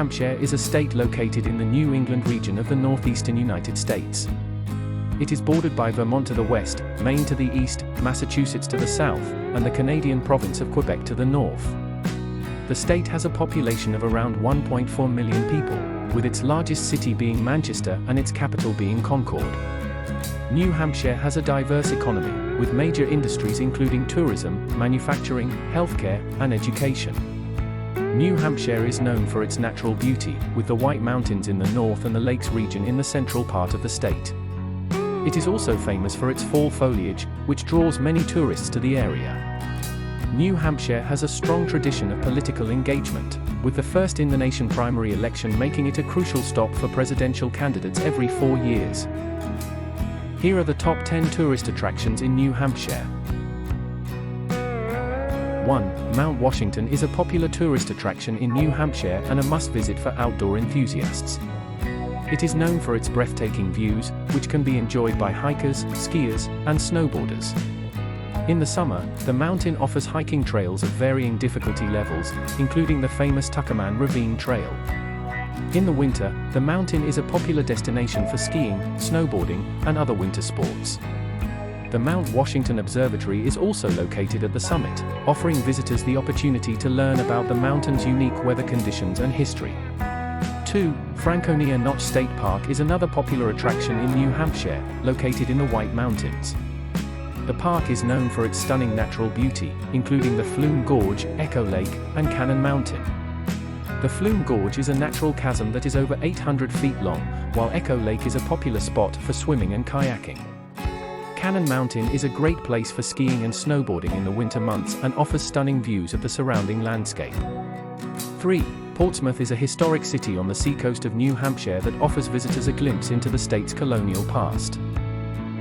Hampshire is a state located in the New England region of the northeastern United States. It is bordered by Vermont to the west, Maine to the east, Massachusetts to the south, and the Canadian province of Quebec to the north. The state has a population of around 1.4 million people, with its largest city being Manchester and its capital being Concord. New Hampshire has a diverse economy, with major industries including tourism, manufacturing, healthcare, and education. New Hampshire is known for its natural beauty, with the White Mountains in the north and the Lakes region in the central part of the state. It is also famous for its fall foliage, which draws many tourists to the area. New Hampshire has a strong tradition of political engagement, with the first-in-the-nation primary election making it a crucial stop for presidential candidates every 4 years. Here are the top 10 tourist attractions in New Hampshire. 1. Mount Washington is a popular tourist attraction in New Hampshire and a must-visit for outdoor enthusiasts. It is known for its breathtaking views, which can be enjoyed by hikers, skiers, and snowboarders. In the summer, the mountain offers hiking trails of varying difficulty levels, including the famous Tuckerman Ravine Trail. In the winter, the mountain is a popular destination for skiing, snowboarding, and other winter sports. The Mount Washington Observatory is also located at the summit, offering visitors the opportunity to learn about the mountain's unique weather conditions and history. 2. Franconia Notch State Park is another popular attraction in New Hampshire, located in the White Mountains. The park is known for its stunning natural beauty, including the Flume Gorge, Echo Lake, and Cannon Mountain. The Flume Gorge is a natural chasm that is over 800 feet long, while Echo Lake is a popular spot for swimming and kayaking. Cannon Mountain is a great place for skiing and snowboarding in the winter months and offers stunning views of the surrounding landscape. 3. Portsmouth is a historic city on the seacoast of New Hampshire that offers visitors a glimpse into the state's colonial past.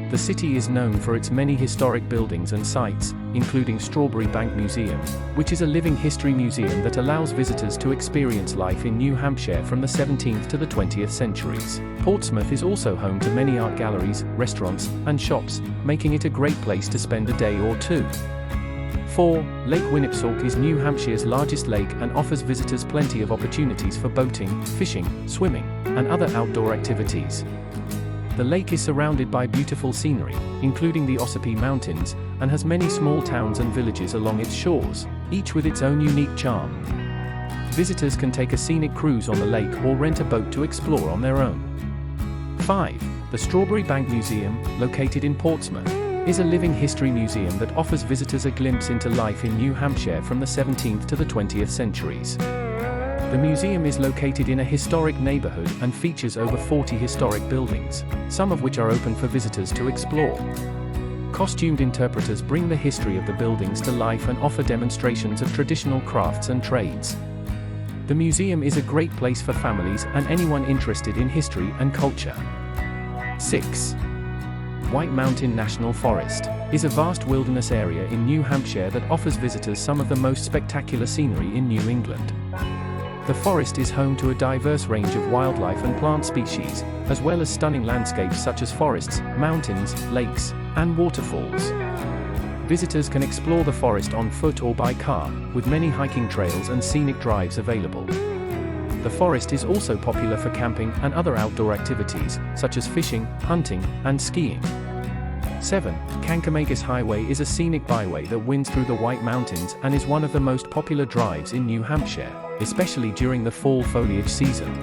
The city is known for its many historic buildings and sites, including Strawbery Banke Museum, which is a living history museum that allows visitors to experience life in New Hampshire from the 17th to the 20th centuries. Portsmouth is also home to many art galleries, restaurants, and shops, making it a great place to spend a day or two. 4. Lake Winnipesaukee is New Hampshire's largest lake and offers visitors plenty of opportunities for boating, fishing, swimming, and other outdoor activities. The lake is surrounded by beautiful scenery, including the Ossipee Mountains, and has many small towns and villages along its shores, each with its own unique charm. Visitors can take a scenic cruise on the lake or rent a boat to explore on their own. 5. The Strawbery Banke Museum, located in Portsmouth, is a living history museum that offers visitors a glimpse into life in New Hampshire from the 17th to the 20th centuries. The museum is located in a historic neighborhood and features over 40 historic buildings, some of which are open for visitors to explore. Costumed interpreters bring the history of the buildings to life and offer demonstrations of traditional crafts and trades. The museum is a great place for families and anyone interested in history and culture. 6. White Mountain National Forest is a vast wilderness area in New Hampshire that offers visitors some of the most spectacular scenery in New England. The forest is home to a diverse range of wildlife and plant species, as well as stunning landscapes such as forests, mountains, lakes, and waterfalls. Visitors can explore the forest on foot or by car, with many hiking trails and scenic drives available. The forest is also popular for camping and other outdoor activities, such as fishing, hunting, and skiing. 7. Kancamagus Highway is a scenic byway that winds through the White Mountains and is one of the most popular drives in New Hampshire, especially during the fall foliage season.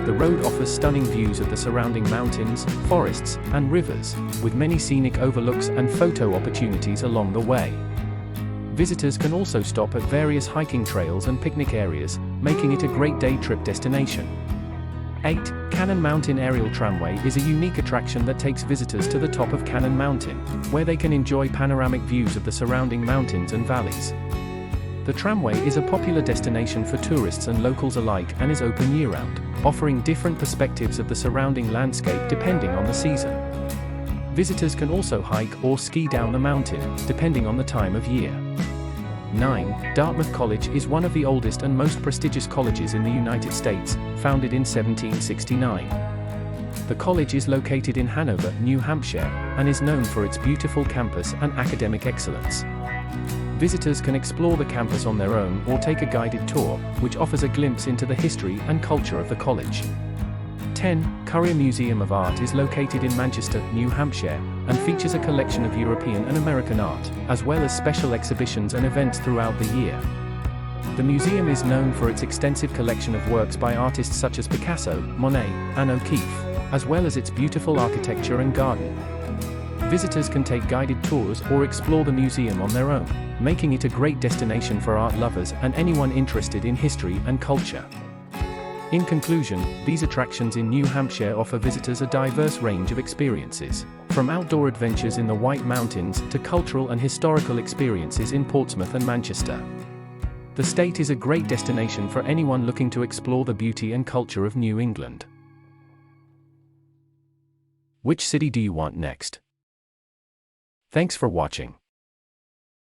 The road offers stunning views of the surrounding mountains, forests, and rivers, with many scenic overlooks and photo opportunities along the way. Visitors can also stop at various hiking trails and picnic areas, making it a great day trip destination. 8. Cannon Mountain Aerial Tramway is a unique attraction that takes visitors to the top of Cannon Mountain, where they can enjoy panoramic views of the surrounding mountains and valleys. The tramway is a popular destination for tourists and locals alike and is open year-round, offering different perspectives of the surrounding landscape depending on the season. Visitors can also hike or ski down the mountain, depending on the time of year. 9. Dartmouth College is one of the oldest and most prestigious colleges in the United States, founded in 1769. The college is located in Hanover, New Hampshire, and is known for its beautiful campus and academic excellence. Visitors can explore the campus on their own or take a guided tour, which offers a glimpse into the history and culture of the college. 10. Currier Museum of Art is located in Manchester, New Hampshire, and features a collection of European and American art, as well as special exhibitions and events throughout the year. The museum is known for its extensive collection of works by artists such as Picasso, Monet, and O'Keeffe, as well as its beautiful architecture and garden. Visitors can take guided tours or explore the museum on their own, making it a great destination for art lovers and anyone interested in history and culture. In conclusion, these attractions in New Hampshire offer visitors a diverse range of experiences, from outdoor adventures in the White Mountains to cultural and historical experiences in Portsmouth and Manchester. The state is a great destination for anyone looking to explore the beauty and culture of New England. Which city do you want next? Thanks for watching.